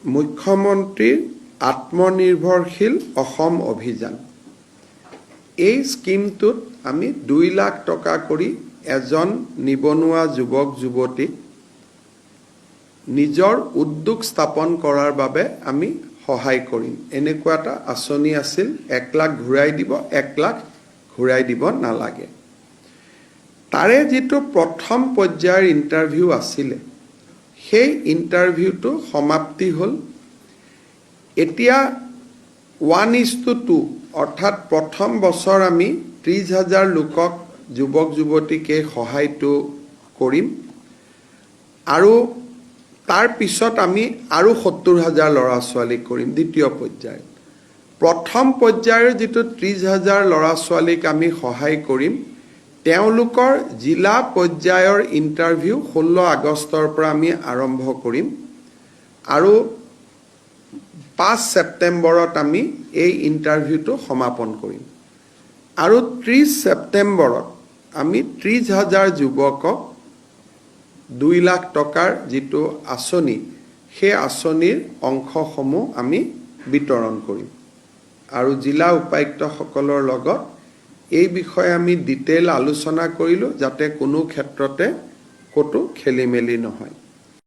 মুখ্যমন্ত্ৰীৰ আত্মনিৰ্ভৰশীল অসম অভিযান। এই স্কিমটোত আমি 2 লাখ টকা কৰি এজন নিবনুৱা যুৱক যুৱতীক নিজৰ উদ্যোগ স্থাপন কৰাৰ বাবে আমি সহায় কৰিম। এনেকুৱা এটা আঁচনি আছিল। 1 লাখ ঘূৰাই দিব, 1 লাখ ঘূৰাই দিব নালাগে। তাৰে যিটো প্ৰথম পৰ্যায়ৰ ইণ্টাৰভিউ আছিলে, সেই ইণ্টাৰভিউটো সমাপ্তি হ'ল। এতিয়া 1:2 অৰ্থাৎ প্ৰথম বছৰ আমি 30,000 লোকক যুৱক যুৱতীক এই সহায়টো কৰিম আৰু তাৰ পিছত আমি আৰু 70,000 ল'ৰা ছোৱালীক কৰিম দ্বিতীয় পৰ্যায়ত। প্ৰথম পৰ্যায়ৰ যিটো 30,000 ল'ৰা ছোৱালীক আমি সহায় কৰিম, তেওঁলোকৰ জিলা পৰ্যায়ৰ ইণ্টাৰভিউ 16 আগষ্টৰ পৰা আমি আৰম্ভ কৰিম আৰু 5 ছেপ্টেম্বৰত আমি এই ইণ্টাৰভিউটো সমাপন কৰিম আৰু 30 ছেপ্টেম্বৰত আমি 30,000 যুৱকক 2 লাখ টকাৰ যিটো আঁচনি, সেই আঁচনিৰ অংশসমূহ আমি বিতৰণ কৰিম আৰু জিলা উপায়ুক্তসকলৰ লগত এই বিষয়ে আমি ডিটেইল আলোচনা কৰিলোঁ, যাতে কোনো ক্ষেত্ৰতে ক'তো খেলিমেলি নহয়।